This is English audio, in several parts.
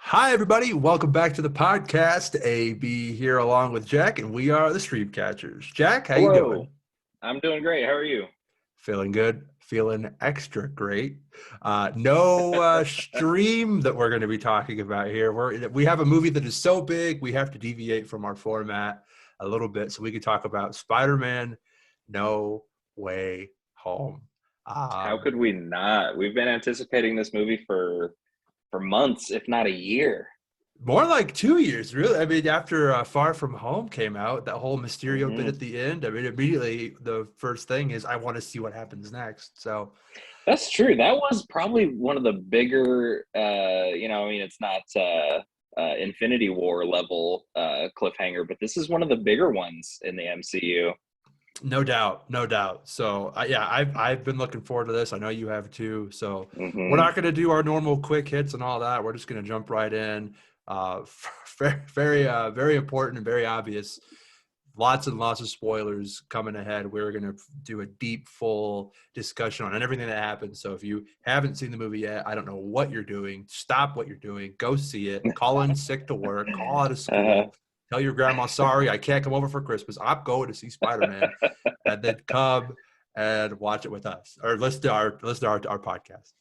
Hi, everybody. Welcome back to the podcast. AB here along with Jack, and we are the Stream Catchers. Jack, how you doing? Hello. I'm doing great. How are you? Feeling good? Feeling extra great. No stream that we're going to be talking about here. We have a movie that is so big, we have to deviate from our format a little bit so we can talk about Spider-Man No Way Home. How Um, could we not? We've been anticipating this movie for months, if not a year. More like 2 years, really. I mean, after Far From Home came out, that whole Mysterio bit hmm at the end. I mean, immediately the first thing is I want to see what happens next. So, That's true. That was probably one of the bigger, it's not Infinity War level cliffhanger, but this is one of the bigger ones in the MCU. no doubt, no doubt. So, yeah, I've been looking forward to this. I know you have too. So, we're hmm not going to do our normal quick hits and all that. We're just going to jump right in. Very important and very obvious. Lots and lots of spoilers coming ahead. We're going to do a deep, full discussion on everything that happened. So if you haven't seen the movie yet, I don't know what you're doing. Stop what you're doing. Go see it. Call in sick to work. Call out of Uh, school. Tell your grandma, sorry, I can't come over for Christmas. I'm going to see Spider-Man. And then come and watch it with us or listen to our podcast.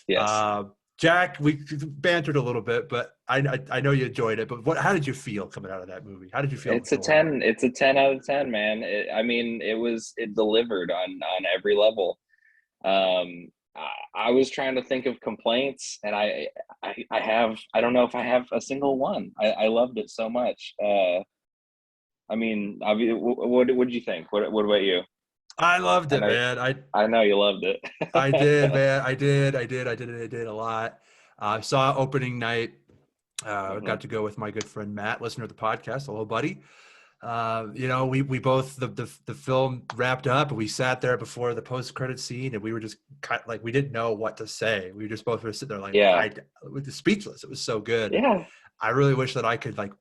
yes, Uh, Jack, we bantered a little bit, but I know you enjoyed it. But how did you feel coming out of that movie? How did you feel with it's a No Way Home? 10. It's a 10 out of 10, man. It delivered on every level. I was trying to think of complaints, and I don't know if I have a single one. I loved it so much. What did you think? What about you? I loved I it, know man. I know you loved it. I did, man. I did a lot. I saw opening night. hmm Got to go with my good friend Matt, listener of the podcast. Hello, buddy. We both the film wrapped up, and we sat there before the post credit scene, and we were just like we didn't know what to say. We were just both sitting there like Yeah, I was speechless. It was so good, and yeah. I really wish that I could like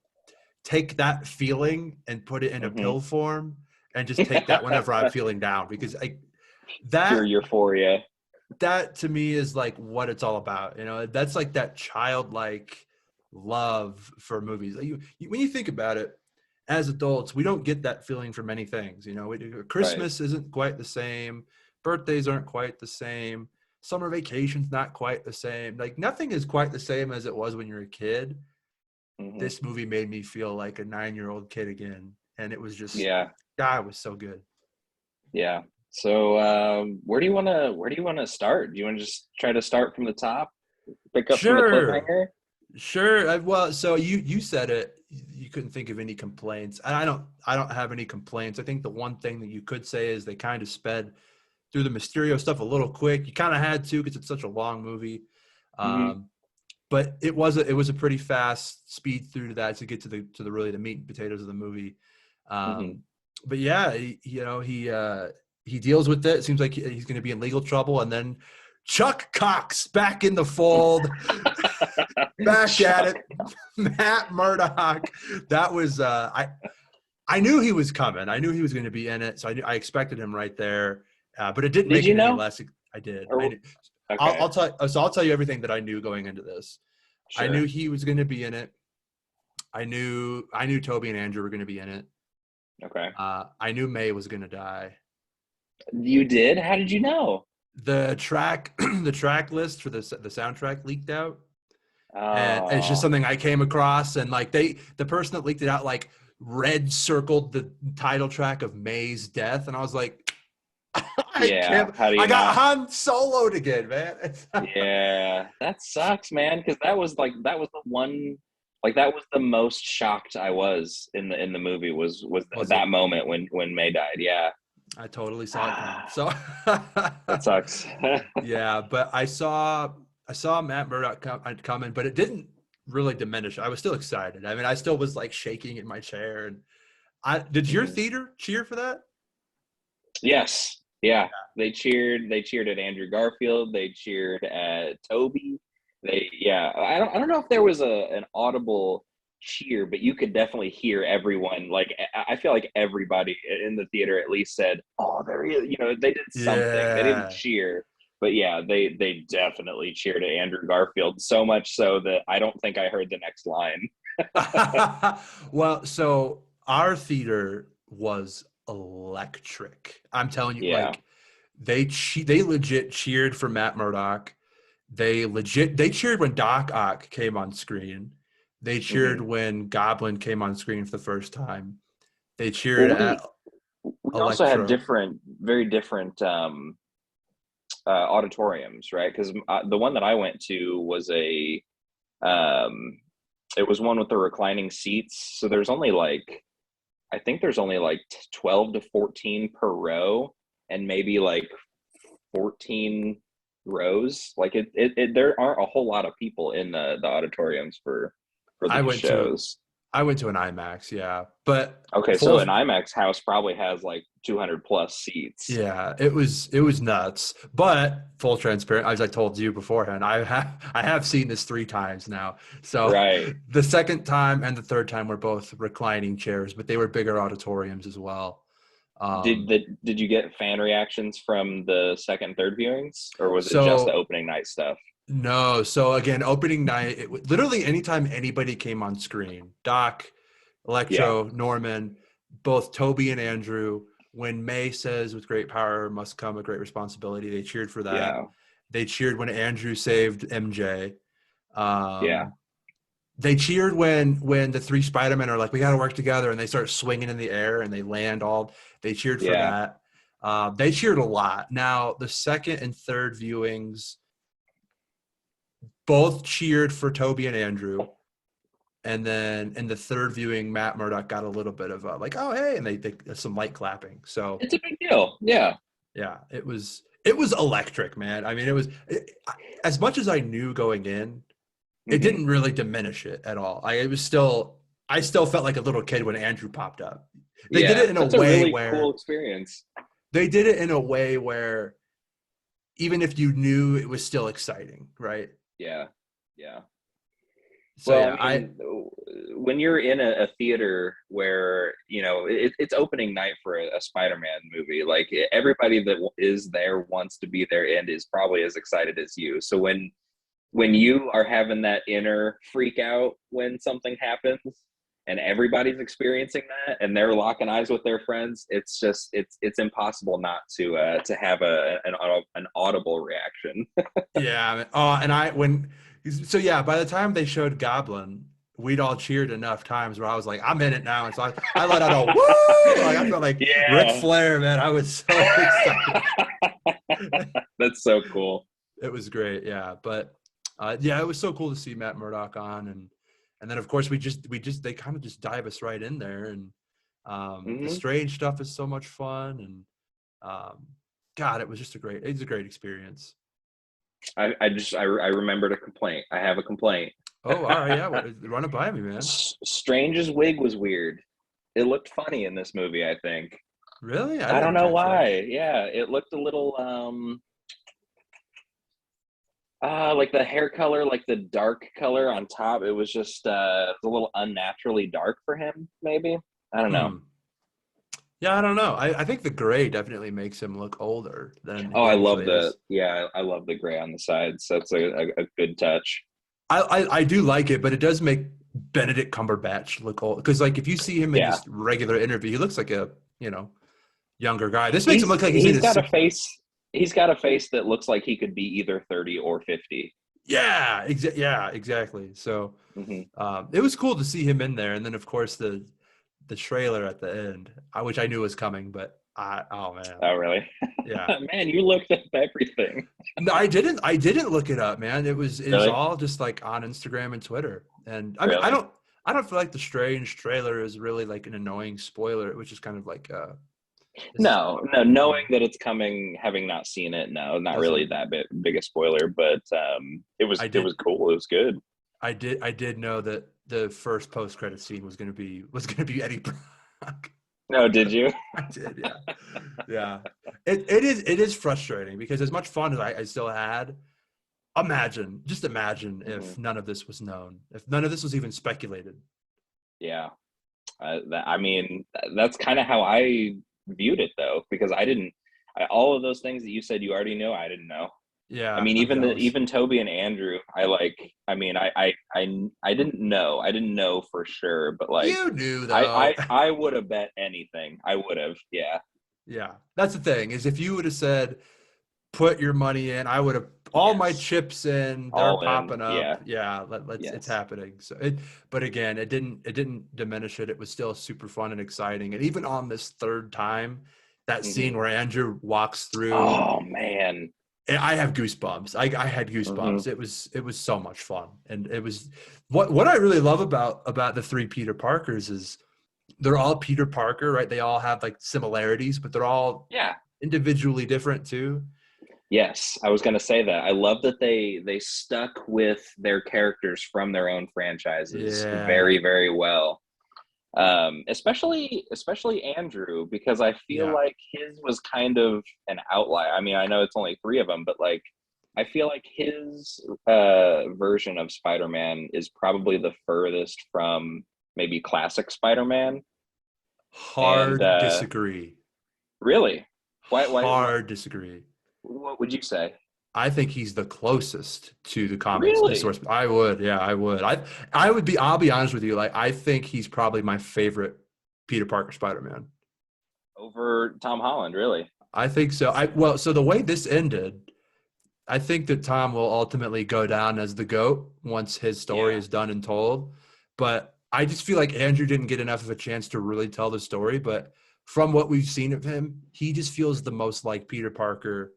take that feeling and put it in a hmm pill form and just take that whenever I'm feeling down because Pure that euphoria. that to me is like what it's all about. That's like that childlike love for movies. When you think about it, as adults, we don't get that feeling for many things. Right. Christmas isn't quite the same. Birthdays aren't quite the same. Summer vacation's not quite the same. Like nothing is quite the same as it was when you're a kid. hmm This movie made me feel like a 9-year-old kid again, and it was just, Yeah, God, it was so good. yeah. So, where do you wanna start? Do you want to just try to start from the top, pick up from the Sure. cliffhanger? Sure. Well, so you said it. You couldn't think of any complaints, and I don't have any complaints. I think the one thing that you could say is they kind of sped through the Mysterio stuff a little quick. You kind of had to because it's such a long movie, hmm um, but it was a pretty fast speed through to that to get to the really the meat and potatoes of the movie. hmm Um, but yeah, he deals with it. It seems like he's going to be in legal trouble, and then Chuck Cox back in the fold. Back at Chuck. it, Matt Murdock. That was I knew he was coming. I knew he was going to be in it, so I expected him right there. But it didn't Did make you it any know? less. I did. I Or knew. okay, I'll tell you everything that I knew going into this. I knew sure. he was going to be in it. I knew Toby and Andrew were going to be in it. Okay. I knew May was going to die. You did? How did you know? The track the track list for the soundtrack leaked out, and it's just Oh, something I came across, and like the person that leaked it out like red circled the title track of May's death, and I was like, I yeah. can't. How do I you got not? Han Soloed again, man. Yeah, that sucks, man. Because that was the one, like that was the most shocked I was in the movie was Was it? that moment when May died. Yeah, I totally saw it coming. So that sucks. yeah, but I saw Matt Murdock coming, but it didn't really diminish. I was still excited. I mean, I still was like shaking in my chair. And I did your Mhm. theater cheer for that? Yes, yeah. They cheered. They cheered at Andrew Garfield. They cheered at Toby. Yeah. I don't know if there was an audible cheer, but you could definitely hear everyone. Like, I feel like everybody in the theater at least said, "Oh, there he is." They did something. They didn't Yeah. cheer, but yeah, they definitely cheered at Andrew Garfield, so much so that I don't think I heard the next line. Well, so our theater was electric. I'm telling you, Yeah. like they legit cheered for Matt Murdock. They cheered when Doc Ock came on screen. They cheered Hmm. when Goblin came on screen for the first time. They cheered Well, at we also had Electro. different, very different auditoriums, right? Because the one that I went to was um, it was one with the reclining seats. So there's only like, I think there's only like 12 to 14 per row, and maybe like 14 rows. Like there aren't a whole lot of people in the auditoriums for I these went to shows. I went to an IMAX, yeah. But Okay, so full an IMAX house probably has like 200 plus seats. Yeah, it was nuts. But full transparent, as I told you beforehand, I have seen this 3 times now. So Right. the second time and the third time were both reclining chairs, but they were bigger auditoriums as well. Um, Did you get fan reactions from the second, third viewings, or was it just the so opening night stuff? no, so again, opening night, literally anytime anybody came on screen, Doc, Yeah, Electro, Norman, both Toby and Andrew, when May says with great power must come a great responsibility, they cheered for that. yeah, They cheered when Andrew saved MJ. yeah, Um, they cheered when the 3 Spider-Men are like, we got to work together, and they start swinging in the air and they land all. They cheered for yeah. that. They cheered a lot. Now the second and third viewings both cheered for Toby and Andrew. And then in the third viewing, Matt Murdock got a little bit of like, oh hey, and they some light clapping. So It's a big deal. Yeah. yeah, it was electric, man. I mean, as much as I knew going in, it Hmm. didn't really diminish it at all. I still felt like a little kid when Andrew popped up. They did Yeah, it in a that's a way really cool where experience. even if you knew, it was still exciting, right? Yeah, yeah. So Well, I yeah, mean, when you're in a theater where it's opening night for a Spider-Man movie, like everybody that is there wants to be there and is probably as excited as you. So when you are having that inner freak out when something happens and everybody's experiencing that and they're locking eyes with their friends, it's just it's impossible not to have an audible reaction. yeah. And yeah, by the time they showed Goblin, we'd all cheered enough times where I was like, I'm in it now. And so I let out a woo! Like I felt like Ric Yeah. Flair, man. I was so excited. That's so cool. It was great, yeah. But yeah, it was so cool to see Matt Murdock on, and then of course they kind of just dive us right in there, and the Hmm. Strange stuff is so much fun, and God, it's a great experience. I remembered a complaint. I have a complaint. Oh, all right, yeah, run it by me, man. Strange's wig was weird. It looked funny in this movie, I think. Really? I I don't didn't know catch that. why. Yeah, it looked a little like the hair color, like the dark color on top. It was just a little unnaturally dark for him, maybe. I don't know. Hmm. Yeah, I don't know. I think the gray definitely makes him look older than Oh, he actually is. I love the gray on the sides. That's a good touch. I do like it, but it does make Benedict Cumberbatch look old. Because like if you see him in Yeah. just regular interview, he looks like a younger guy. This makes him He's look like he's in he's his got a 60s. face he's got a face that looks like he could be either 30 or 50. Yeah, yeah, exactly. So Hmm. it was cool to see him in there, and then of course the trailer at the end, which I knew was coming, but oh man, Oh, really? yeah. Man, you looked up everything. No, I didn't. I didn't look it up, man. It was Really? all just like on Instagram and Twitter. And I mean, I Really? don't I don't feel like the Strange trailer is really like an annoying spoiler, which is kind of like this is No, no. Knowing that it's coming, having not seen it, no, not really doesn't that big a spoiler. But it was I it did was cool. It was good. I did know that the first post credit scene was gonna be Eddie Brock. No, did you? I did, yeah. Yeah. It is frustrating because as much fun as I still had, just imagine Hmm. if none of this was known, if none of this was even speculated. Yeah. I mean, that's kind of how I viewed it, though, because I didn't. All of those things that you said you already know, I didn't know. Yeah, I mean, I'm jealous. even Toby and Andrew, I like. I mean, I didn't know. I didn't know for sure, but like, You knew though. I would have bet anything. I would have. Yeah. Yeah, that's the thing is if you would have said put your money in, I would have all my Yes. chips in. They're All in. popping up. Yeah. Yeah, let's it's Yes. happening. So it, but again, it didn't diminish it. It was still super fun and exciting. And even on this third time, that scene Hmm. where Andrew walks through, Oh man. and I have goosebumps. I had Hmm. goosebumps. It was so much fun, and it was what I really love about the three Peter Parkers is they're all Peter Parker, right? They all have like similarities, but they're all Yeah. individually different too. Yes, I was going to say that. I love that they stuck with their characters from their own franchises Yeah, very very well. Especially Andrew, because I feel yeah. like his was kind of an outlier. I mean, I know it's only three of them, but like I feel like his version of Spider-Man is probably the furthest from maybe classic Spider-Man. And Hard disagree. really, why Hard disagree. what would you say? I think he's the closest to the comics, the Really? source. I would, yeah, I would. I would be. I'll be honest with you. Like, I think he's probably my favorite Peter Parker Spider-Man. Over Tom Holland, really? I think so. So the way this ended, I think that Tom will ultimately go down as the GOAT once his story Yeah. is done and told. But I just feel like Andrew didn't get enough of a chance to really tell the story. But from what we've seen of him, he just feels the most like Peter Parker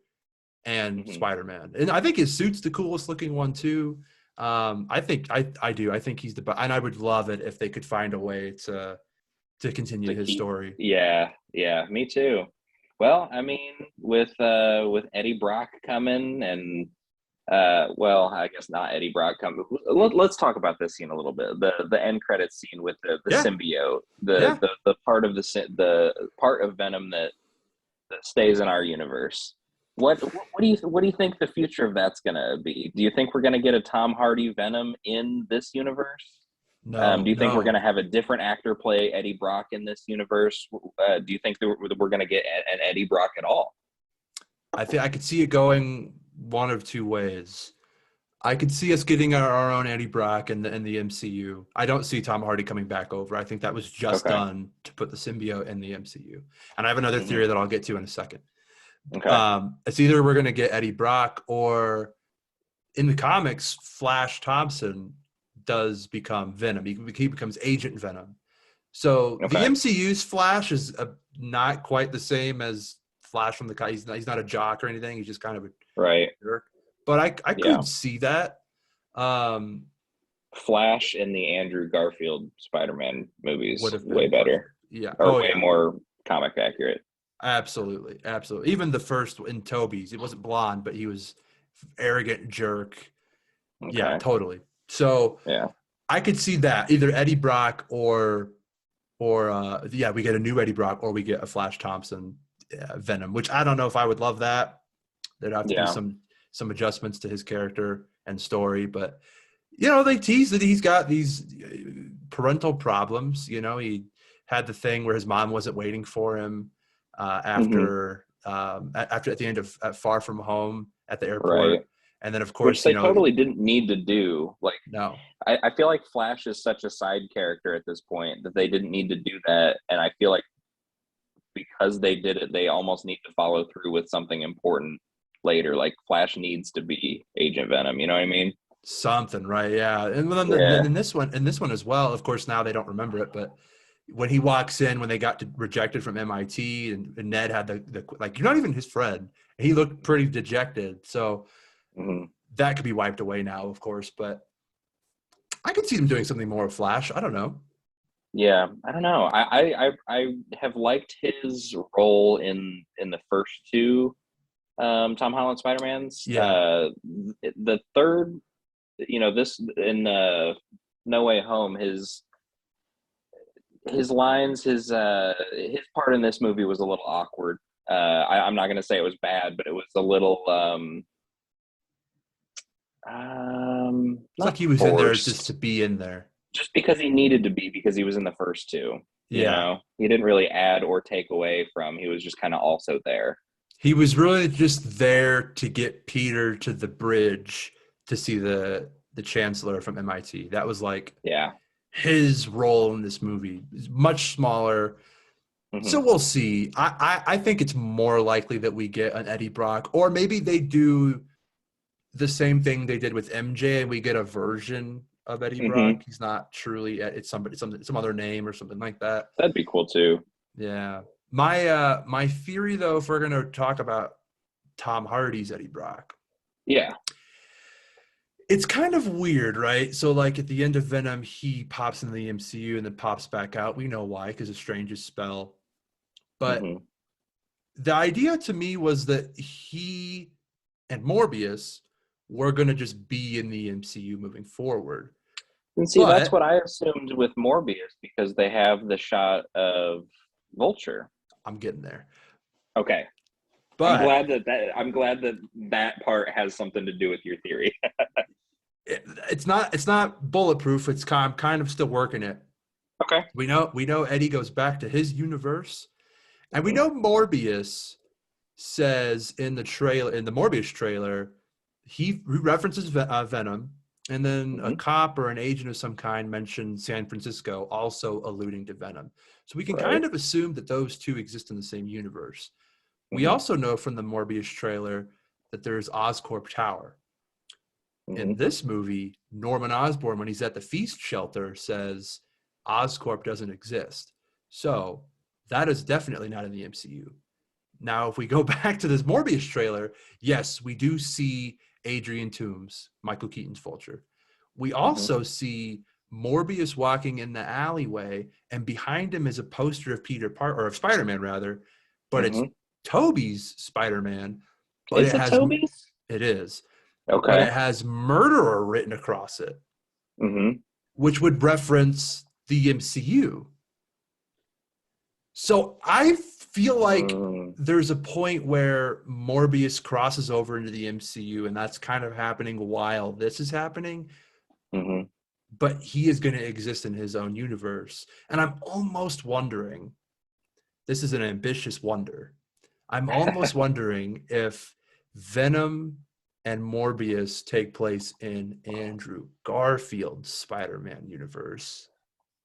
and Hmm. Spider-Man. And I think his suit's the coolest looking one too. I think I do. I think he's the best. And I would love it if they could find a way to continue To his keep, story. yeah, yeah, me too. Well, I mean, with Eddie Brock coming and well, I guess not Eddie Brock coming. Let's talk about this scene a little bit. The end credits scene with the Yeah. symbiote, Yeah. the part of the part of Venom that stays in our universe. What do you think the future of that's gonna be? Do you think we're gonna get a Tom Hardy Venom in this universe? No, Do you think we're going no. to have a different actor play Eddie Brock in this universe? Do you think that we're going to get an Eddie Brock at all? I think I could see it going one of two ways. I could see us getting our own Eddie Brock in the MCU. I don't see Tom Hardy coming back over. I think that was just Okay. done to put the symbiote in the MCU. And I have another Hmm. theory that I'll get to in a second. Okay. It's either we're going to get Eddie Brock or in the comics, Flash Thompson does become Venom. He becomes Agent Venom. So the Okay. MCU's Flash is not quite the same as Flash from the he's not a jock or anything. He's just kind of a Right. jerk. But I Yeah. could see that. Um, Flash in the Andrew Garfield Spider-Man would movies have way been better perfect. Yeah. or Oh way yeah. more comic accurate. Absolutely. Absolutely. Even the first in Toby's, it wasn't blonde, but he was arrogant jerk. Yeah, Okay. totally. So Yeah. I could see that either Eddie Brock or yeah, we get a new Eddie Brock or we get a Flash Thompson Venom, which I don't know if I would love that. There'd have to be Yeah. some adjustments to his character and story, but they tease that he's got these parental problems. He had the thing where his mom wasn't waiting for him Hmm. after at the end of at Far From Home at the Right. airport, and then of Which course they totally didn't need to do. Like, no. I feel like Flash is such a side character at this point that they didn't need to do that. And I feel like because they did it, they almost need to follow through with something important later. Like Flash needs to be Agent Venom. You know what I mean? Something, right? Yeah, and then Yeah. in this one as well. Of course, now they don't remember it, but when he walks in, when they got rejected from MIT, and Ned had the like, you're not even his friend. And he looked pretty dejected, so Hmm. that could be wiped away now, of course. But I could see them doing something more of Flash. I don't know. Yeah. I don't know. I have liked his role in the first two Tom Holland Spider Mans. Yeah, The third, this in No Way Home, his lines, his part in this movie was a little awkward. I'm not going to say it was bad, but it was a little it's like not he was in there just to forced. be in there. Just because he needed to be, because he was in the first two. Yeah, He didn't really add or take away from. He was just kind of also there. He was really just there to get Peter to the bridge to see the chancellor from MIT. That was like Yeah. his role in this movie. Is much smaller. So Hmm. we'll see. I think it's more likely that we get an Eddie Brock, or maybe they do the same thing they did with MJ, and we get a version of Eddie Hmm. Brock. He's not truly it's somebody, some other name or something like that. That'd be cool too. Yeah. My theory though, if we're gonna talk about Tom Hardy's Eddie Brock, Yeah. it's kind of weird, right? So like at the end of Venom, he pops into the MCU and then pops back out. We know why, because of Strange's spell. But Hmm. the idea to me was that he and Morbius were going to just be in the MCU moving forward. And see, that's But what I assumed with Morbius because they have the shot of Vulture. I'm getting there. Okay. But I'm glad that that part has something to do with your theory. it's not bulletproof. I'm kind of still working it. Okay. We know Eddie goes back to his universe, and we Hmm. know Morbius says in the Morbius trailer, he references Venom, and then a Hmm. cop or an agent of some kind mentioned San Francisco, also alluding to Venom. So we can Right. kind of assume that those two exist in the same universe. We Hmm. also know from the Morbius trailer that there's Oscorp Tower. Hmm. In this movie, Norman Osborn, when he's at the feast shelter, says Oscorp doesn't exist. So that is definitely not in the MCU. Now, if we go back to this Morbius trailer, yes, we do see Adrian Toomes, Michael Keaton's Vulture. We Hmm. also see Morbius walking in the alleyway, and behind him is a poster of Peter Parker, or of Spider-Man rather, but it's Hmm. Toby's Spider-Man, but Is it Toby's? it is, but Okay. it has murderer written across it, Hmm. which would reference the MCU. So I feel like Mm. there's a point where Morbius crosses over into the MCU, and that's kind of happening while this is happening, Hmm. but he is going to exist in his own universe. And I'm almost wondering, this is an ambitious wonder. I'm almost wondering if Venom and Morbius take place in Andrew Garfield's Spider-Man universe.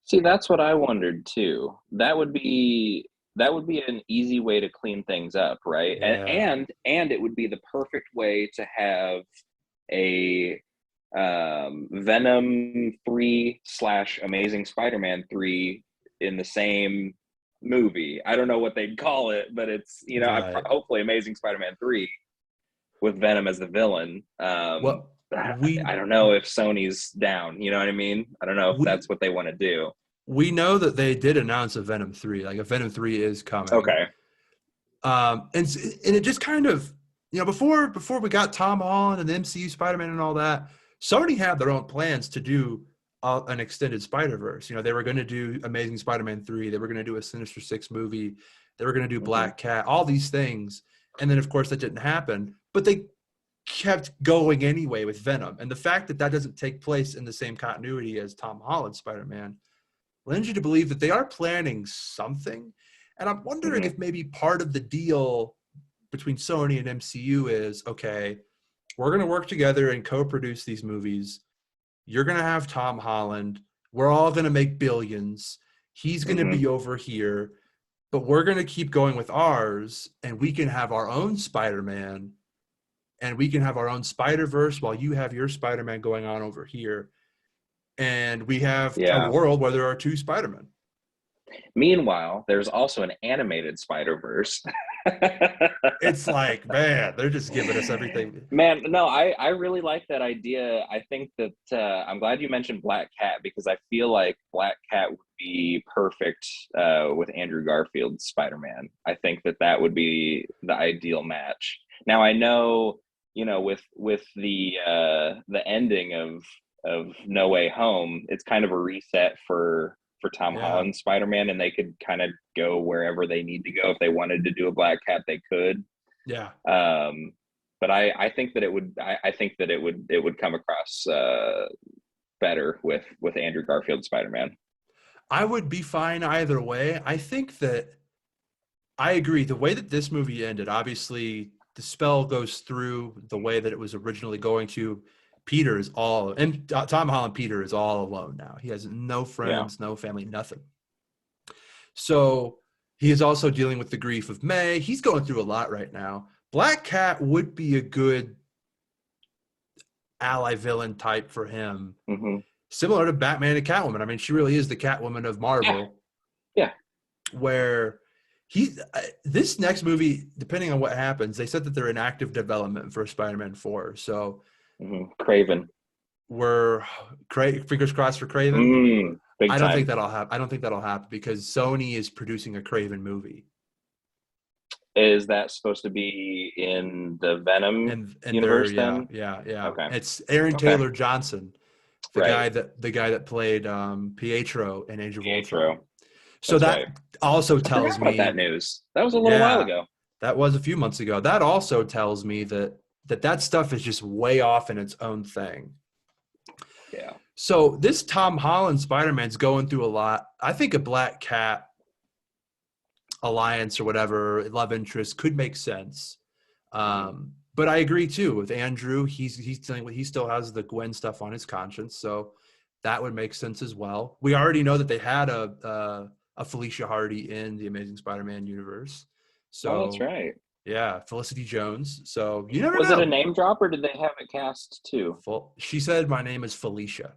See, that's what I wondered too. That would be an easy way to clean things up, right? And Yeah. and it would be the perfect way to have a Venom 3 slash Amazing Spider-Man 3 in the same movie. I don't know what they'd call it, but it's Right. hopefully Amazing Spider-Man 3 with Venom as the villain. Well, we I don't know if Sony's down. You know what I mean? I don't know if we that's what they want to do. we know that they did announce a Venom 3, like a Venom 3 is coming. Okay. And it just kind of, before we got Tom Holland and the MCU Spider-Man and all that, Sony had their own plans to do an extended Spider-Verse. They were going to do Amazing Spider-Man 3, they were going to do a Sinister Six movie, they were going to do Hmm. Black Cat, all these things. And then of course that didn't happen, but they kept going anyway with Venom. And the fact that that doesn't take place in the same continuity as Tom Holland's Spider-Man lends you to believe that they are planning something. And I'm wondering Hmm. if maybe part of the deal between Sony and MCU is, okay, we're going to work together and co-produce these movies. You're going to have Tom Holland. We're all going to make billions. He's going to Hmm. be over here, but we're going to keep going with ours, and we can have our own Spider-Man, and we can have our own Spider-Verse while you have your Spider-Man going on over here. And we have a Yeah. world where there are two Spider-Men. Meanwhile, there's also an animated Spider Verse. It's like, man, they're just giving us everything. Man, no, I really like that idea. I think that I'm glad you mentioned Black Cat because I feel like Black Cat would be perfect with Andrew Garfield's Spider-Man. I think that that would be the ideal match. Now I know, with the ending of No Way Home, it's kind of a reset for Tom Yeah, Holland's Spider-Man, and they could kind of go wherever they need to go. If they wanted to do a Black Cat, they could. yeah. Um, but I think that I think that it would come across better with Andrew Garfield Spider-Man. I would be fine either way. I think that I agree. The way that this movie ended, obviously, the spell goes through the way that it was originally going to. Peter is all, and Tom Holland Peter is all alone now. He has no Yeah. friends, no family, nothing. So he is also dealing with the grief of May. He's going through a lot right now. Black Cat would be a good ally villain type for him, Hmm. similar to Batman and Catwoman. I mean, she really is the Catwoman of Yeah. Marvel, Yeah. where this next movie, depending on what happens, they said that they're in active development for Spider-Man 4. So Craven. we're fingers crossed for Craven. Big I don't think time. that'll happen. I don't think that'll happen because Sony is producing a Craven movie. Is that supposed to be in the Venom And they're universe yeah, then? yeah, yeah. Okay. It's Aaron Okay. Taylor Johnson, Right. the guy that played Pietro in Age of Ultron. Pietro. So That's right. that also I tells forgot about that me, news. That was a little while yeah, ago. that was a few months ago. That also tells me that stuff is just way off in its own thing. Yeah. So this Tom Holland Spider-Man's going through a lot. I think a Black Cat alliance or whatever, love interest could make sense. But I agree too with Andrew. He's dealing with, he still has the Gwen stuff on his conscience, so that would make sense as well. We already know that they had a Felicia Hardy in the Amazing Spider-Man universe, Oh, that's so right. yeah, Felicity Jones. So you never Was it a know. name drop or did they have it cast too? She said, "My name is Felicia."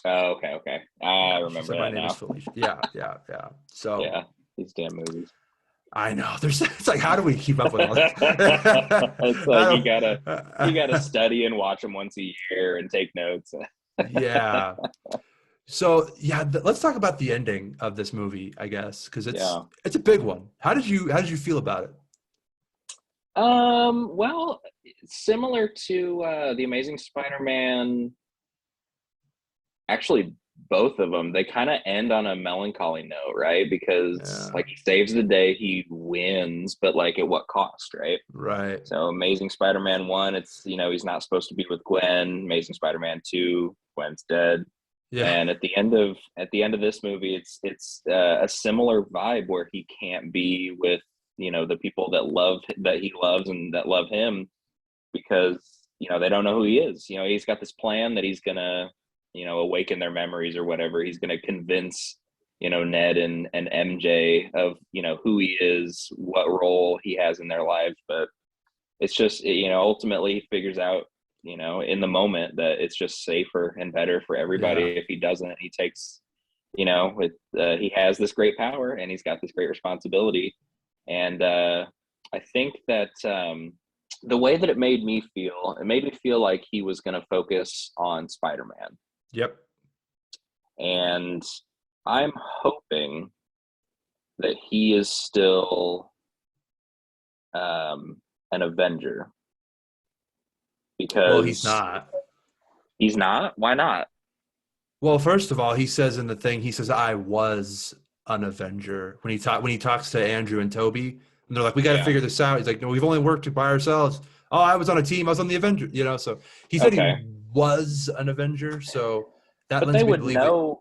Oh, okay, okay. I Yeah, she remember said, "My that name is now. Felicia." Yeah, yeah, yeah. So Yeah, these damn movies. I know. There's. It's like, how do we keep up with all this? It's like I you gotta don't, study and watch them once a year and take notes. yeah. So yeah, let's talk about the ending of this movie, I guess, because Yeah. it's a big one. How did you feel about it? Well, similar to the Amazing Spider-Man, actually both of them, they kind of end on a melancholy note, right? Because Yeah, like he saves the day, he wins, but like at what cost, right? right. So Amazing Spider-Man 1, it's he's not supposed to be with Gwen. Amazing Spider-Man 2, Gwen's dead. Yeah, And at the end of this movie, it's a similar vibe where he can't be with the people that he loves and that love him because they don't know who he is. He's got this plan that he's gonna awaken their memories or whatever. He's gonna convince Ned and MJ of who he is, what role he has in their life, but it's just ultimately he figures out in the moment that it's just safer and better for yeah, everybody if he doesn't. He takes he has this great power and he's got this great responsibility, and I think that the way that it made me feel like he was going to focus on Spider-Man, yep. and I'm hoping that he is still an Avenger Well, he's because not. he's not. Why not? Well, first of all, he says in the thing, he says, "I was an Avenger" when he talks to Andrew and Toby, and they're like, "We got to Yeah. figure this out." He's like, "No, we've only worked by ourselves." Oh, I was on a team. I was on the Avenger. So he said he Okay. was an Avenger. So that But lends me to believe that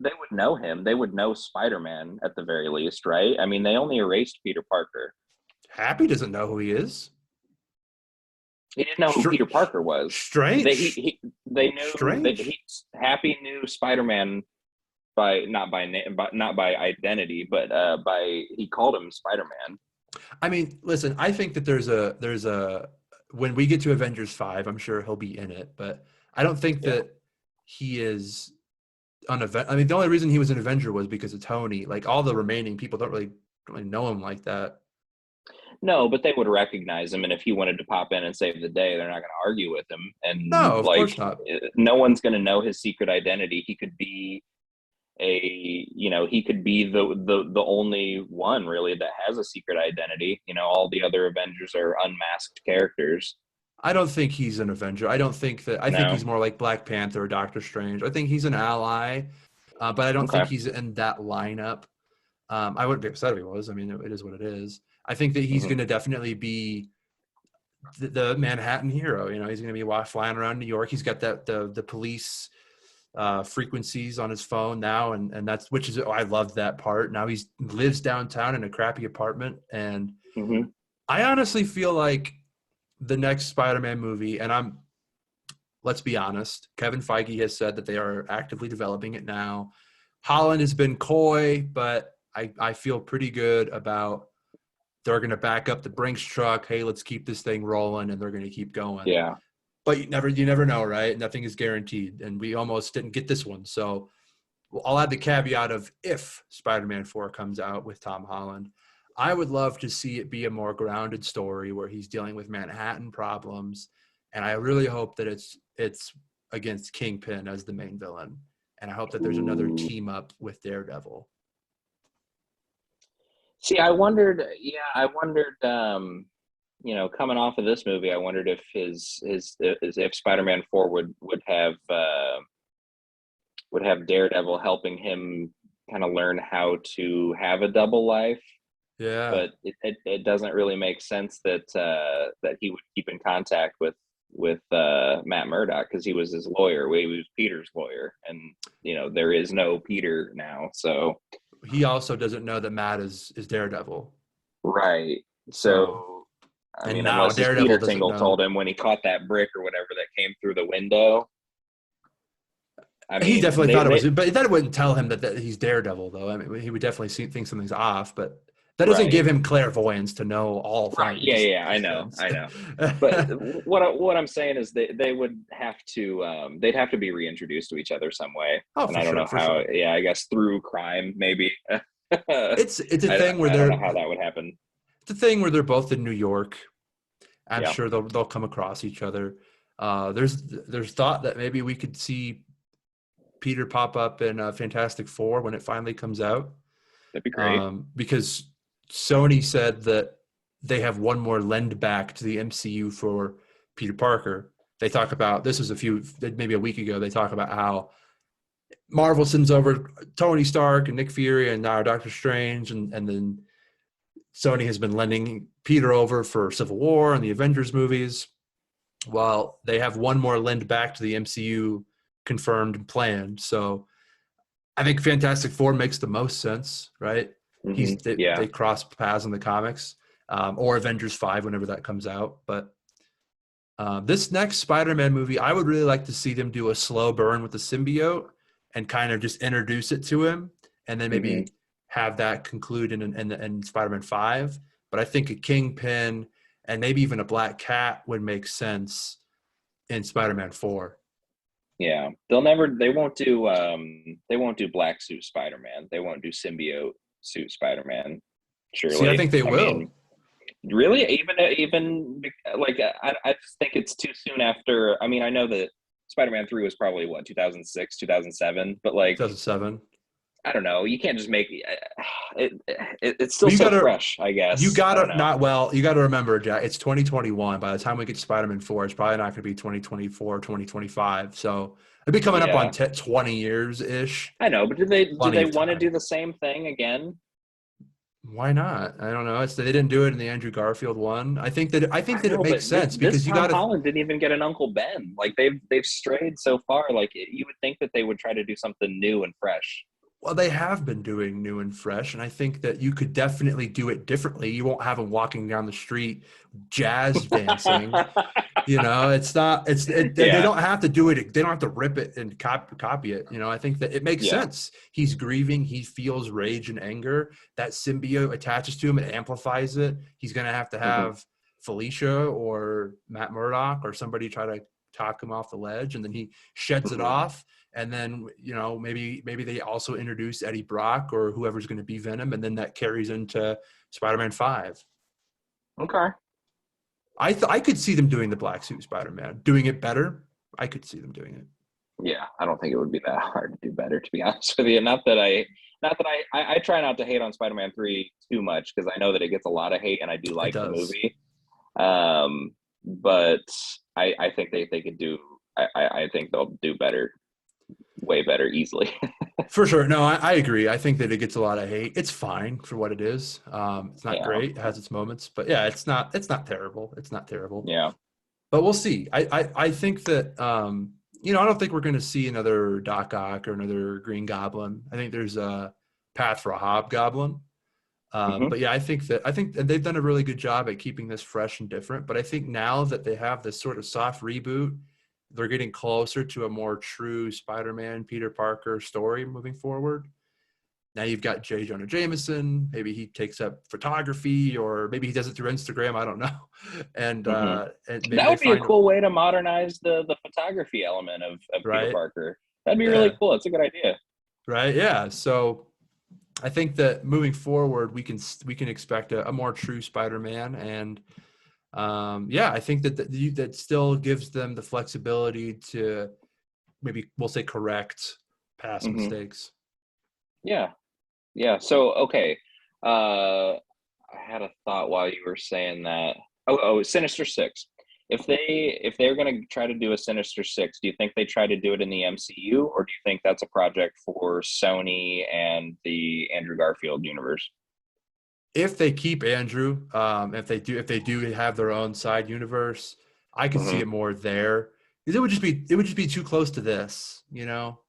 they would know him. They would know Spider-Man at the very least, right? I mean, they only erased Peter Parker. Happy doesn't know who he is. He didn't know who Str- Peter Parker was. Strange. They knew that Strange. Happy knew Spider-Man by not by identity, but by he called him Spider-Man. I mean, listen, I think that there's a when we get to Avengers 5, I'm sure he'll be in it, but I don't think Yeah. that he is an event. I mean, the only reason he was an Avenger was because of Tony. Like all the remaining people don't really know him like that. No, but they would recognize him, and if he wanted to pop in and save the day, they're not going to argue with him. And No, of like, course not. no one's going to know his secret identity. He could be he could be the only one really that has a secret identity. All the other Avengers are unmasked characters. I don't think he's an Avenger. I don't think that. I think No. he's more like Black Panther or Doctor Strange. I think he's an ally, but I don't think Okay. he's in that lineup. I wouldn't be upset if he was. I mean, it is what it is. I think that he's Hmm. going to definitely be the Manhattan hero. He's going to be flying around New York. He's got the police frequencies on his phone now, and that's I love that part. Now he lives downtown in a crappy apartment, and Mm-hmm. I honestly feel like the next Spider-Man movie, and let's be honest, Kevin Feige has said that they are actively developing it now. Holland has been coy, but I feel pretty good about they're going to back up the Brinks truck. Hey, let's keep this thing rolling, and they're going to keep going. Yeah. But you never know, right? Nothing is guaranteed, and we almost didn't get this one. So I'll add the caveat of if Spider-Man 4 comes out with Tom Holland, I would love to see it be a more grounded story where he's dealing with Manhattan problems, and I really hope that it's against Kingpin as the main villain, and I hope that there's another Ooh. team up with Daredevil. See, I wondered. Yeah, I wondered. Coming off of this movie, I wondered if if Spider-Man 4 would have Daredevil helping him kind of learn how to have a double life. Yeah, But it doesn't really make sense that that he would keep in contact with Matt Murdock because he was his lawyer. He was Peter's lawyer, and there is no Peter now. So he also doesn't know that Matt is Daredevil. right. So, So I and mean, now unless his Daredevil Peter doesn't Tingle know. told him when he caught that brick or whatever that came through the window. I He mean, definitely thought it they was, but that wouldn't tell him that he's Daredevil, though. I mean, he would definitely think something's off, but that doesn't right. give him clairvoyance to know all Right. Yeah, things. yeah, I Makes know. sense. I know. But what I'm saying is they would have to they'd have to be reintroduced to each other some way. Oh, And for I don't sure, know for how, sure. yeah, I guess through crime maybe. It's a thing where I don't know how that would happen. it's a thing where they're both in New York. I'm Yeah. sure they'll come across each other. There's thought that maybe we could see Peter pop up in Fantastic Four when it finally comes out. That'd be great. Because Sony said that they have one more lend back to the MCU for Peter Parker. They talk about this was maybe a week ago. They talk about how Marvel sends over Tony Stark and Nick Fury and now Doctor Strange, and then Sony has been lending Peter over for Civil War and the Avengers movies. Well, they have one more lend back to the MCU confirmed and planned. So I think Fantastic Four makes the most sense, right? Yeah. They cross paths in the comics, or Avengers 5 whenever that comes out. But this next Spider-Man movie, I would really like to see them do a slow burn with the symbiote and kind of just introduce it to him, and then hmm maybe have that conclude in Spider-Man 5. But I think a Kingpin and maybe even a Black Cat would make sense in Spider-Man 4. Yeah. They won't do black suit Spider-Man. They won't do symbiote suit Spider-Man, See, I surely. think they I will. mean, really, even like I just think it's too soon after. I mean, I know that Spider-Man 3 was probably what 2006, 2007, but like 2007. I don't know. You can't just make it's still Well, so fresh. I you guess I don't gotta know. not well. You gotta remember, Jack. It's 2021. By the time we get to Spider-Man 4, it's probably not going to be 2024, 2025. So it'll be coming up on Yeah, 20 years ish. I know. But do Plenty they of want to time. do the same thing again? Why not? I don't know. They didn't do it in the Andrew Garfield one. I think I that it know, makes but sense this because you Tom got to. Holland didn't even get an Uncle Ben. Like they've strayed so far. Like you would think that they would try to do something new and fresh. Well, they have been doing new and fresh, and I think that you could definitely do it differently. You won't have them walking down the street jazz dancing. It's not. They Yeah. don't have to do it. They don't have to rip it and copy it. I think that it makes Yeah. sense. He's grieving. He feels rage and anger. That symbiote attaches to him and amplifies it. He's gonna have to hmm have Felicia or Matt Murdock or somebody try to talk him off the ledge, and then he sheds it hmm off. And then maybe they also introduce Eddie Brock or whoever's going to be Venom, and then that carries into Spider-Man 5. Okay. I could see them doing the Black Suit Spider-Man, doing it better. I could see them doing it. Yeah, I don't think it would be that hard to do better, to be honest with you. Not that I try not to hate on Spider-Man 3 too much because I know that it gets a lot of hate, and I do It like the does. movie. But I think they could do. I think they'll do better, way better, easily. For sure. No, I agree. I think that it gets a lot of hate. It's fine for what it is. It's not Yeah, great. It has its moments, but yeah, it's not terrible. It's not terrible. yeah. But we'll see. I think that I don't think we're going to see another Doc Ock or another Green Goblin. I think there's a path for a Hobgoblin. Hmm. But yeah, I think and they've done a really good job at keeping this fresh and different. But I think now that they have this sort of soft reboot, they're getting closer to a more true Spider-Man, Peter Parker story moving forward. Now you've got J. Jonah Jameson. Maybe he takes up photography, or maybe he does it through Instagram. I don't know. Hmm. And maybe That they would be a find cool way to modernize the photography element of Peter right. Parker. That'd be really Yeah. cool. It's a good idea. Right. Yeah. So I think that moving forward, we can expect a more true Spider-Man, and yeah, I think that still gives them the flexibility to maybe we'll say correct past Hmm. mistakes. Yeah. Yeah. So okay. I had a thought while you were saying that. Oh, Sinister Six. If they're gonna try to do a Sinister Six, do you think they try to do it in the MCU, or do you think that's a project for Sony and the Andrew Garfield universe? If they keep Andrew, if they do have their own side universe, I could see Hmm. it more there. 'Cause it would just be too close to this, you know.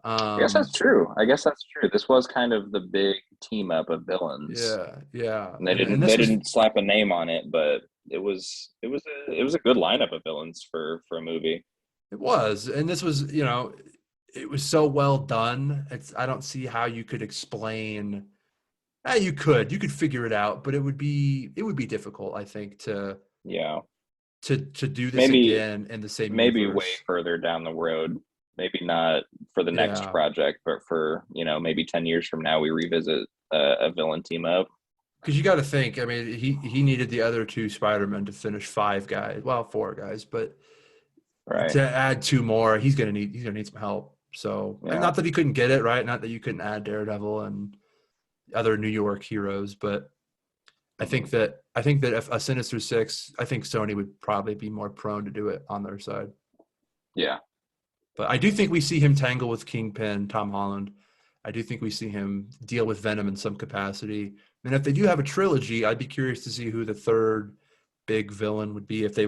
I guess that's Um, true. I guess that's true. This was kind of the big team up of villains. yeah, yeah, And and they this was didn't slap a name on it, but it was a good lineup of villains for a movie. it was, and this was it was so well done. I don't see how you could explain. You could figure it out, but it would be difficult, I think, to Yeah. to do this Maybe again in the same maybe way universe. further down the road. Maybe not for the next Yeah, project, but for, maybe 10 years from now we revisit a villain team up. because you got to think. I mean, he needed the other two Spider-Men to finish five guys. Well, four guys, but Right. to add two more, he's gonna need some help. So, and Yeah. not that he couldn't get it right, not that you couldn't add Daredevil and other New York heroes, but Hmm. I think that if a Sinister Six, I think Sony would probably be more prone to do it on their side. Yeah. But I do think we see him tangle with Kingpin, Tom Holland. I do think we see him deal with Venom in some capacity. And if they do have a trilogy, I'd be curious to see who the third big villain would be. If they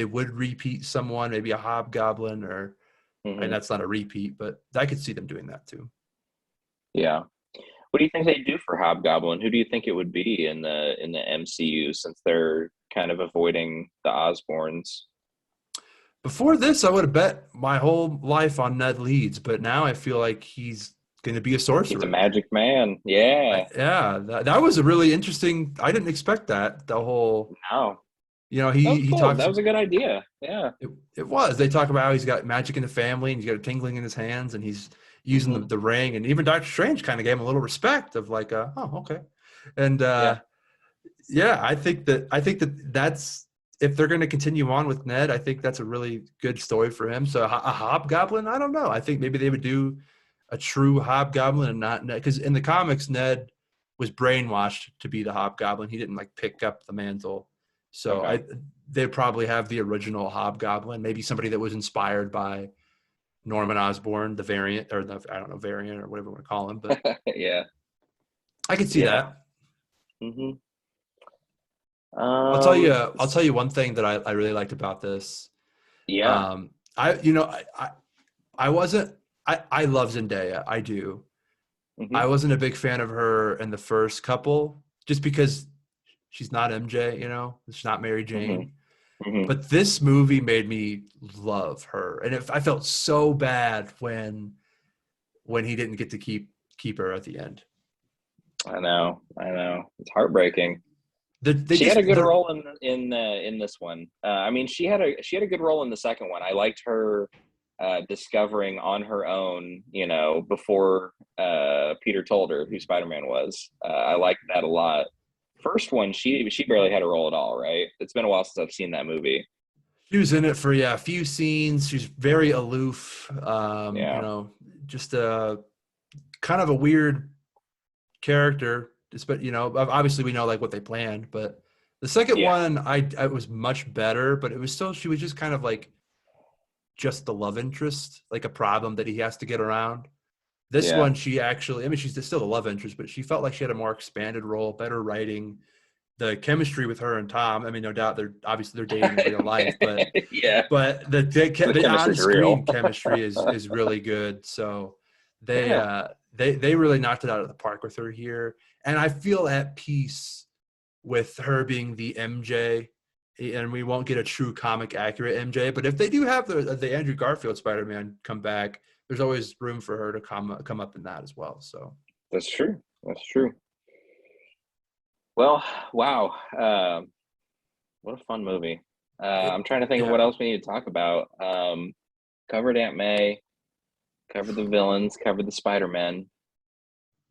would repeat someone, maybe a Hobgoblin, or and Hmm. that's not a repeat, but I could see them doing that too. Yeah. What do you think they do for Hobgoblin? Who do you think it would be in the MCU, since they're kind of avoiding the Osborns? Before this, I would have bet my whole life on Ned Leeds, but now I feel like he's going to be a He's a sorcerer. magic man. Yeah. Yeah, that was a really interesting. I didn't expect that. The whole, No. That he was he cool. talks. That was a good idea. Yeah. It was. They talk about how he's got magic in the family and he's got a tingling in his hands and he's using the, Hmm. the ring. And even Doctor Strange kind of gave him a little respect of like, oh, okay. And Yeah. yeah, I think that that's if they're going to continue on with Ned, I think that's a really good story for him. So a Hobgoblin, I don't know. I think maybe they would do a true Hobgoblin and not Ned, because in the comics, Ned was brainwashed to be the Hobgoblin. He didn't like pick up the mantle. So Okay. they'd probably have the original Hobgoblin, maybe somebody that was inspired by Norman Osborn, the variant, or the, I don't know, variant or whatever you want to call him, but Yeah. I could see Yeah. that. Hmm. I'll tell you. Um. I'll tell you one thing that I really liked about this. Yeah. I you know I wasn't. I love Zendaya. I do. Hmm. I wasn't a big fan of her in the first couple, just because she's not MJ. She's not Mary Hmm. Jane. Hmm. But this movie made me love her, and I felt so bad when he didn't get to keep her at the end. I know. I know. It's heartbreaking. They She had just a good they're role in this one. I mean, she had a good role in the second one. I liked her discovering on her own, before Peter told her who Spider Man was. I liked that a lot. First one, she barely had a role at all. Right? It's been a while since I've seen that movie. She was in it for a few scenes. She's very aloof. Yeah. Just a kind of a weird character. But obviously we know like what they planned. But the second Yeah. one, I was much better. But it was still she was just kind of like just the love interest, like a problem that he has to get around. This Yeah. one, she actually, I mean, she's still the love interest, but she felt like she had a more expanded role, better writing. the chemistry with her and Tom. I mean, no doubt they're dating in real life, but Yeah, the chemistry's on-screen real. chemistry is really good. So Yeah. they really knocked it out of the park with her here, and I feel at peace with her being the MJ. And we won't get a true comic accurate MJ, but if they do have the Andrew Garfield Spider-Man come back, there's always room for her to come up in that as well. So That's true. That's true. Well, wow. What a fun movie. I'm trying to think of what yeah. else we need to talk about. Covered Aunt May, covered the villains, covered the Spider-Man.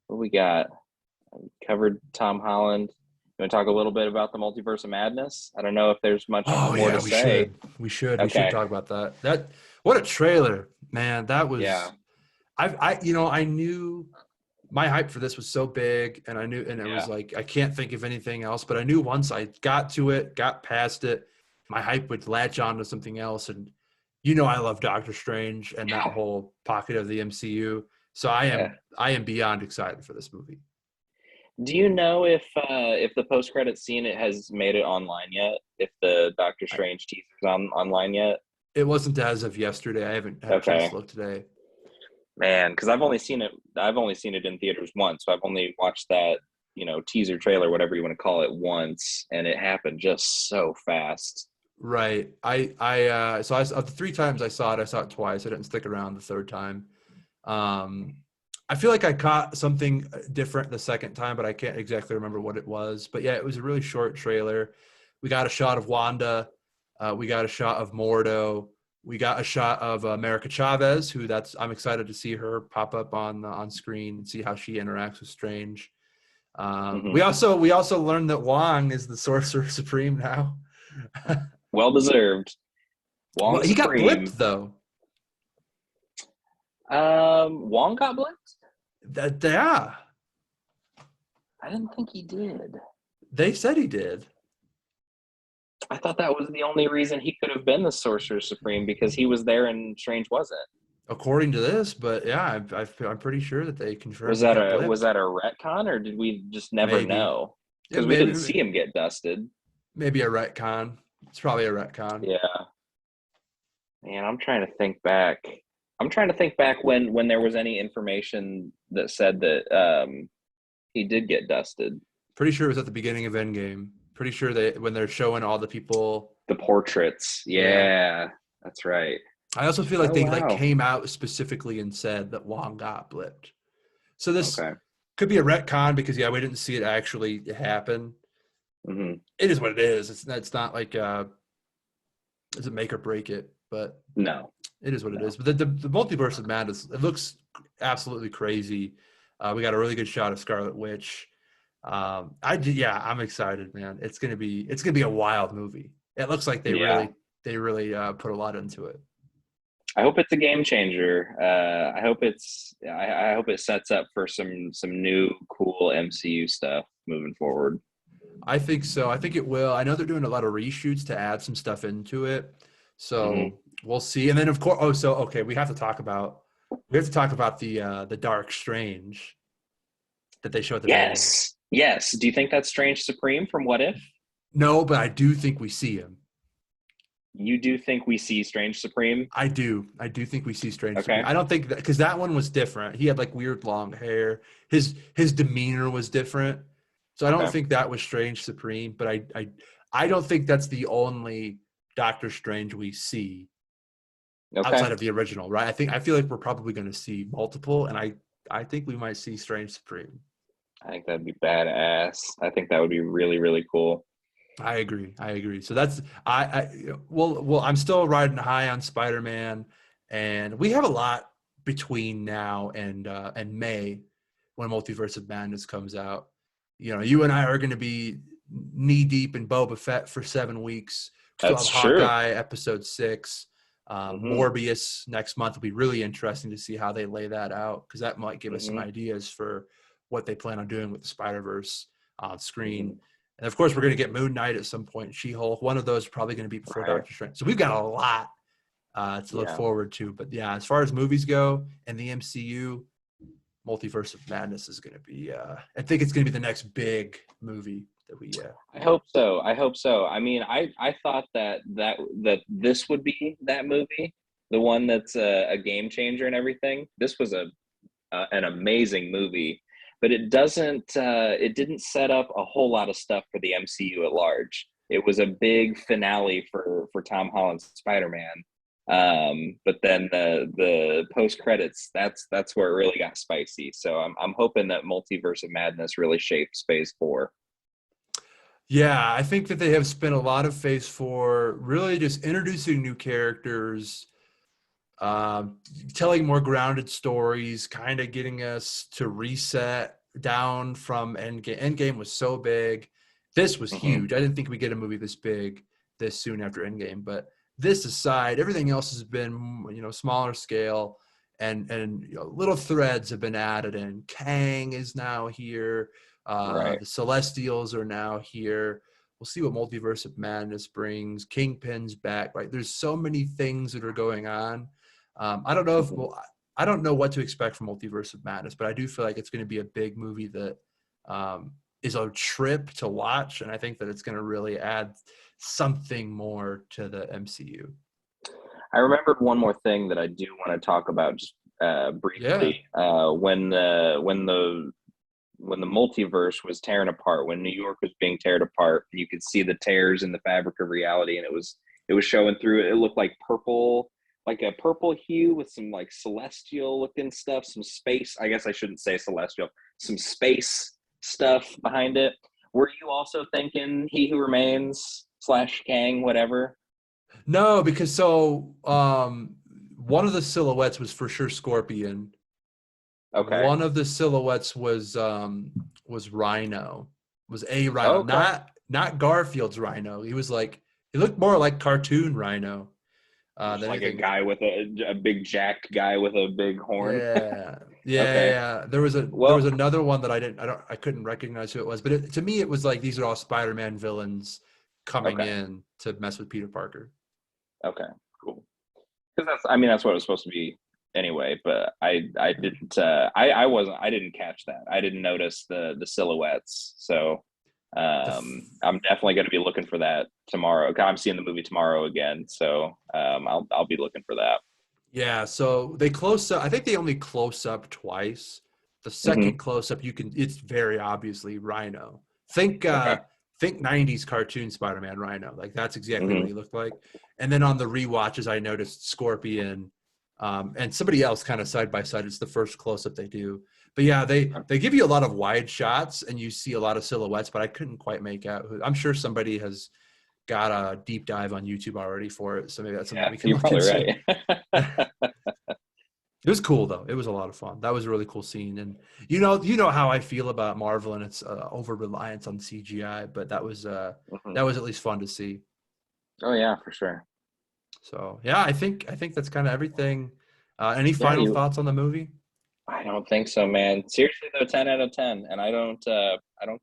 What we got? Covered Tom Holland. You want to talk a little bit about the Multiverse of Madness? I don't know if there's much Oh more yeah, to say. we should Okay. talk about that. What a trailer, man. That Yeah. was I knew my hype for this was so big, and it was Yeah. like I can't think of anything else, but I knew once I got to it, got past it, my hype would latch on to something else. And I love Doctor Strange and that whole pocket of the MCU. So Yeah. I am beyond excited for this movie. Do you know if the post credit scene it has made it online yet? If the Doctor Strange teaser's online yet? It wasn't as of yesterday. I haven't had a chance Okay. to look today. Man, because I've only seen it in theaters once, so I've only watched that, teaser trailer, whatever you want to call it, once, and it happened just so fast. Right. So of the 3 times I saw it twice. I didn't stick around the third time. I feel like I caught something different the second time, but I can't exactly remember what it was. But yeah, it was a really short trailer. We got a shot of Wanda. We got a shot of Mordo. We got a shot of America Chavez, I'm excited to see her pop up on screen and see how she interacts with Strange. We also learned that Wong is the Sorcerer Supreme now. Well deserved. Wong Well, he got Supreme. blipped though. Wong got blipped? Yeah. I didn't think he did. They said he did. I thought that was the only reason he could have been the Sorcerer Supreme, because he was there and Strange wasn't. According to this, but yeah, I'm pretty sure that they confirmed Was he that got a blipped. retcon, or did we just never Maybe. know? Yeah, Because we didn't see him get dusted. maybe a retcon. It's probably a retcon. Yeah. Man, I'm trying to think back. When there was any information that said that he did get dusted. Pretty sure it was at the beginning of Endgame. Pretty sure when they're showing all the people. The portraits. Yeah. That's right. I also feel like Oh, they wow. came out specifically and said that Wong got blipped. So this Okay. could be a retcon because we didn't see it actually happen. Mm-hmm. It is what it is. It's not like it's a make or break it, but No. it is what it is. But the Multiverse of Madness, it looks absolutely crazy. We got a really good shot of Scarlet Witch. I'm excited, man. It's gonna be a wild movie. It looks like they really put a lot into it. I hope it's a game changer. I hope it sets up for some new cool MCU stuff moving forward. I think so. I think it will. I know they're doing a lot of reshoots to add some stuff into it. So we'll see. And then of course, we have to talk about the Dark Strange that they show at the beginning. Yes. Do you think that's Strange Supreme from What If? No, but I do think we see him. You do think we see Strange Supreme? I do think we see Strange Okay. Supreme. I don't think that, because that one was different. He had weird long hair. His demeanor was different. So I don't think that was Strange Supreme, but I don't think that's the only Doctor Strange we see outside of the original, right? I feel like we're probably going to see multiple, and I think we might see Strange Supreme. I think that'd be badass. I think that would be really, really cool. I agree. So that's I'm still riding high on Spider-Man, and we have a lot between now and May when Multiverse of Madness comes out. You and I are going to be knee deep in Boba Fett for 7 weeks. That's true. Hawkeye episode 6, Morbius next month will be really interesting to see how they lay that out, because that might give us some ideas for what they plan on doing with the Spider-Verse on screen. And of course, we're going to get Moon Knight at some point. She-Hulk. One of those is probably going to be before Doctor Strange. So we've got a lot to look forward to. But yeah, as far as movies go and the MCU, Multiverse of Madness is going to be. I think it's going to be the next big movie that we I hope so. I hope so. I mean, I thought that this would be that movie, the one that's a game changer and everything. This was an amazing movie, but it didn't set up a whole lot of stuff for the MCU at large. It was a big finale for Tom Holland's Spider-Man. But then the post credits, that's where it really got spicy. So I'm hoping that Multiverse of Madness really shapes Phase 4. Yeah, I think that they have spent a lot of Phase 4 really just introducing new characters, um, telling more grounded stories, kind of getting us to reset down from Endgame. Endgame was so big. This was Hmm. huge. I didn't think we'd get a movie this big this soon after Endgame, but this aside, everything else has been, smaller scale, and little threads have been added in. Kang is now here. Right. The Celestials are now here. We'll see what Multiverse of Madness brings. Kingpin's back, right? There's so many things that are going on. I don't know if Mhm. I don't know what to expect from Multiverse of Madness, but I do feel like it's going to be a big movie that is a trip to watch, and I think that it's going to really add something more to the MCU. I remembered one more thing that I do want to talk about just Yeah. briefly. When the multiverse was tearing apart, when New York was being teared apart, you could see the tears in the fabric of reality, and it was showing through. It looked like purple, like a purple hue with some like celestial looking stuff, some space. I guess I shouldn't say celestial, some space stuff behind it. Were you also thinking He Who Remains slash Kang, whatever? No, because one of the silhouettes was for sure Scorpion. Okay. One of the silhouettes was Rhino. Was a Rhino, Okay. not Garfield's Rhino. He looked more like cartoon Rhino Just than like a anything. guy with a big jack guy with a big horn. Yeah, yeah, Okay. yeah. There was Well, another one that I couldn't recognize who it was, but to me it was like these are all Spider-Man villains coming okay. in to mess with Peter Parker. Okay. Cool. Because I mean that's what it was supposed to be anyway, but I Yeah. didn't I didn't catch that. I didn't notice the silhouettes. So The f- I'm definitely going to be looking for that tomorrow. I'm seeing the movie tomorrow again, so I'll be looking for that. yeah, so they close up. I think they only close up twice. The second Hmm. close up, it's very obviously Rhino. Think Okay. uh think 90s cartoon Spider-Man Rhino. Like that's exactly what Hmm. he looked like. And then on the rewatches, I noticed Scorpion, and somebody else kind of side by side. It's the first close up they do. But yeah, they give you a lot of wide shots and you see a lot of silhouettes, but I couldn't quite make out who. I'm sure somebody has got a deep dive on YouTube already for it, so maybe that's something Yeah, we can you're look probably into. right. It was cool though. It was a lot of fun. That was a really cool scene, and you know how I feel about Marvel and its over reliance on CGI, but Hmm. that was at least fun to see. Oh yeah, for sure. So yeah, I think that's kind of everything. Any Yeah, final you. thoughts on the movie? I don't think so, man. Seriously though, 10 out of 10, and I don't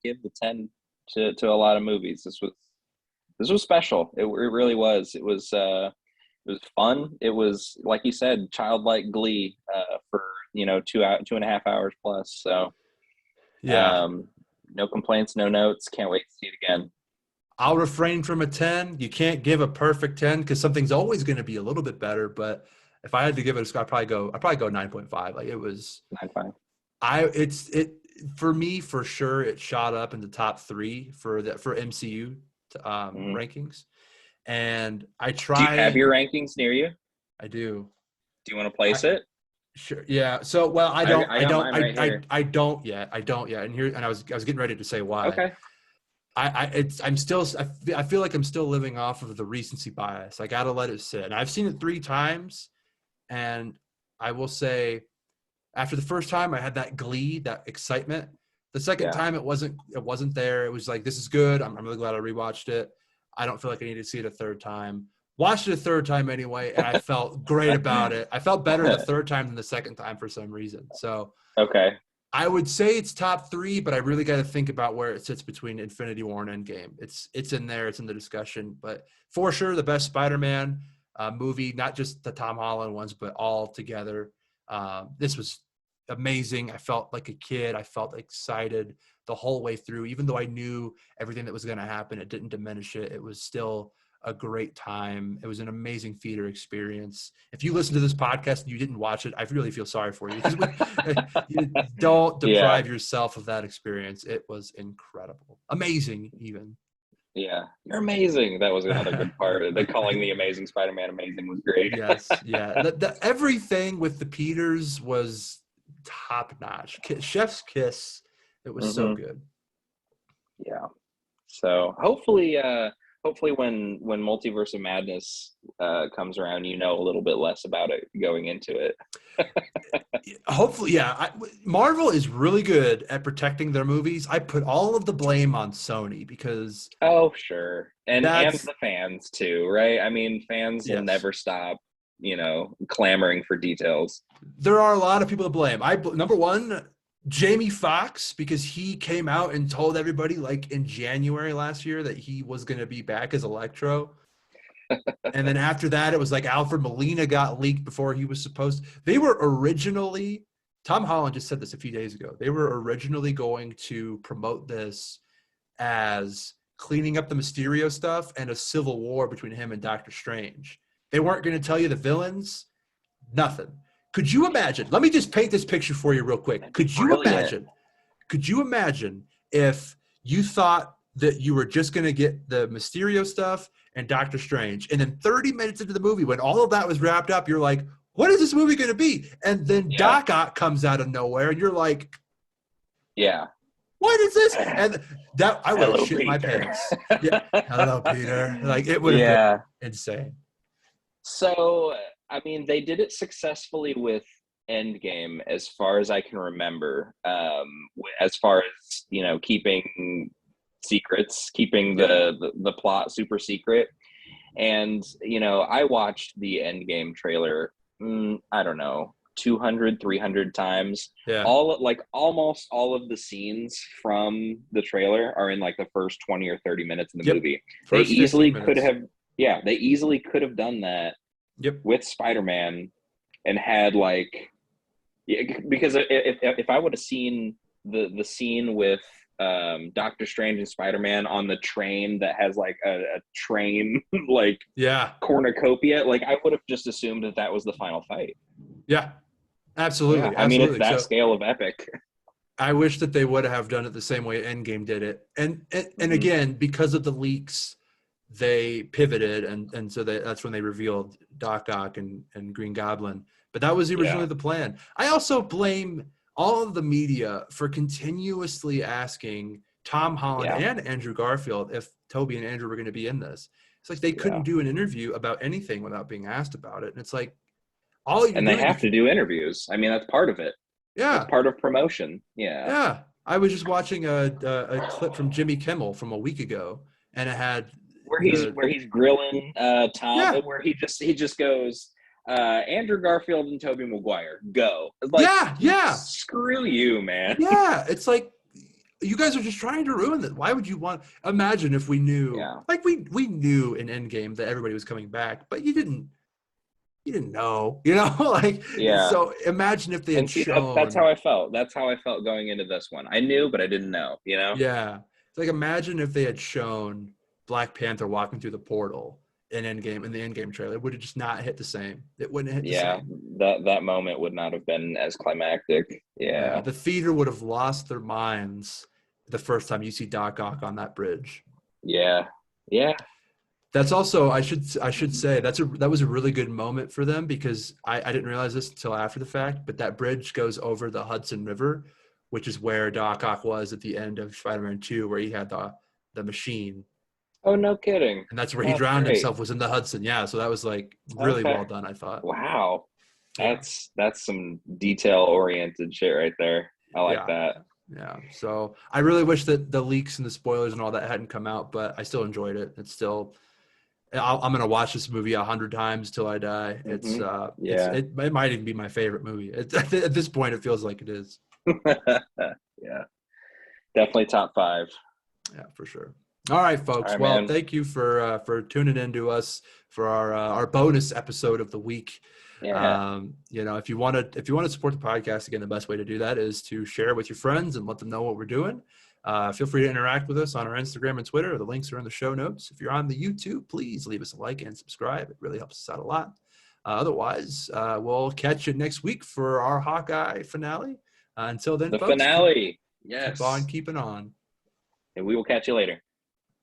give the 10 to a lot of movies. This was special. It really was. It was fun. It was like you said, childlike glee for 2.5 hours plus. So Yeah, um, no complaints, no notes. Can't wait to see it again. I'll refrain from a 10. You can't give a perfect 10 because something's always going to be a little bit better. But if I had to give it a score, I'd probably go 9.5. Like it was, 9.5. for me for sure. It shot up in the top three for MCU Mm-hmm. rankings. And Do you have your rankings near you? I do. Do you want to I place it? sure, yeah. So, well, I got mine right here. I don't yet. And I was getting ready to say why. Okay. I feel like I'm still living off of the recency bias. I got to let it sit. And I've seen it 3 times, and I will say, after the first time, I had that glee, that excitement. The second Yeah. time, it wasn't there. It was like, this is good. I'm really glad I rewatched it. I don't feel like I need to see it a third time. Watched it a third time anyway, and I felt great about it. I felt better the third time than the second time for some reason. So Okay. I would say it's top three, but I really got to think about where it sits between Infinity War and Endgame. It's in there. It's in the discussion, but for sure the best Spider-Man movie, not just the Tom Holland ones, but all together. This was amazing. I felt like a kid. I felt excited the whole way through. Even though I knew everything that was going to happen, it didn't diminish it. It was still a great time. It was an amazing theater experience. If you listen to this podcast and you didn't watch it, I really feel sorry for you, because you don't Yeah. deprive yourself of that experience. It was incredible. Amazing, even. Yeah. You're amazing. That was another good part. The calling the Amazing Spider-Man amazing was great. Yes, yeah. Everything with the Peters was top notch. Chef's kiss. It was so Hmm. good. Yeah. So hopefully when Multiverse of Madness comes around, you know a little bit less about it going into it. Hopefully, yeah. Marvel is really good at protecting their movies. I put all of the blame on Sony, because Oh, sure. And that's, the fans too, right? I mean, fans will yes. never stop, clamoring for details. There are a lot of people to blame. Number one, Jamie Foxx, because he came out and told everybody like in January last year that he was going to be back as Electro. And then after that, it was like Alfred Molina got leaked before he was supposed. They were originally, Tom Holland just said this a few days ago, they were originally going to promote this as cleaning up the Mysterio stuff and a civil war between him and Doctor Strange. They weren't going to tell you the villains, nothing. Could you imagine? Let me just paint this picture for you real quick. Could you Brilliant. imagine? Could you imagine if you thought that you were just going to get the Mysterio stuff and Doctor Strange, and then 30 minutes into the movie, when all of that was wrapped up, you're like, what is this movie going to be? And then Yeah. Doc Ock comes out of nowhere, and you're like, Yeah. what is this? And that I would have Hello, shit my Peter. pants. Yeah. Hello, Peter. Like, it would have been Yeah. insane. So, I mean, they did it successfully with Endgame, as far as I can remember. As far as keeping secrets, keeping the plot super secret. And I watched the Endgame trailer. I don't know, 200, 300 times. Yeah. Almost all of the scenes from the trailer are in like the first 20 or 30 minutes in the Yep. movie. First They 15 easily could minutes. have, yeah, they easily could have done that Yep. with Spider-Man and had like, yeah, because if I would have seen the scene with Doctor Strange and Spider-Man on the train that has like a train like Yeah. cornucopia, like I would have just assumed that was the final fight. Yeah. Yeah, Absolutely. I mean it's Absolutely. that So scale of epic. I wish that they would have done it the same way Endgame did it. And Mhm. again, because of the leaks, they pivoted, and so that's when they revealed Doc Ock and Green Goblin. But that was Yeah, originally the plan. I also blame all of the media for continuously asking Tom Holland yeah, and Andrew Garfield if Toby and Andrew were going to be in this. It's like they couldn't yeah. do an interview about anything without being asked about it. And it's like, all you're And they doing, have to do interviews. I mean, that's part of it. That's yeah, part of promotion. Yeah. yeah. I was just watching a clip from Jimmy Kimmel from a week ago, and it had the, Where he's grilling Tom, yeah, where he just goes, Andrew Garfield and Tobey Maguire, go. Like, yeah, yeah, screw you, man. yeah. It's like, you guys are just trying to ruin it. Why would you want? Imagine if we knew, Yeah. like we knew in Endgame that everybody was coming back, but you didn't know, you know, like, Yeah. so imagine if they had And see, that's how shown, I felt. That's how I felt going into this one. I knew, but I didn't know, you know? yeah, it's like, imagine if they had shown Black Panther walking through the portal in Endgame, in the Endgame trailer. It would have just not hit the same. It wouldn't hit the Yeah. same. That moment would not have been as climactic. Yeah, Yeah. the theater would have lost their minds the first time you see Doc Ock on that bridge. Yeah. Yeah. That's also, I should say, that was a really good moment for them, because I didn't realize this until after the fact, but that bridge goes over the Hudson River, which is where Doc Ock was at the end of Spider-Man 2, where he had the machine, Oh, no kidding. and that's where he That's drowned great. himself, was in the Hudson. Yeah, so that was like really Okay. well done, I thought. Wow. Yeah, That's some detail oriented shit right there. I like yeah, that. yeah. So I really wish that the leaks and the spoilers and all that hadn't come out, but I still enjoyed it. It's still, I'm gonna watch this movie 100 times till I die. Hmm. Yeah. It might even be my favorite movie. At this point, it feels like it is. Yeah. Definitely top five. Yeah, for sure. All right, All folks. right, Well, man. thank you for tuning in to us for our bonus episode of the week. Yeah. If you want to support the podcast, again, the best way to do that is to share with your friends and let them know what we're doing. Feel free to interact with us on our Instagram and Twitter. The links are in the show notes. If you're on the YouTube, please leave us a like and subscribe. It really helps us out a lot. Otherwise, we'll catch you next week for our Hawkeye finale. Until then, The folks, finale. keep on Yes. keeping on. And we will catch you later.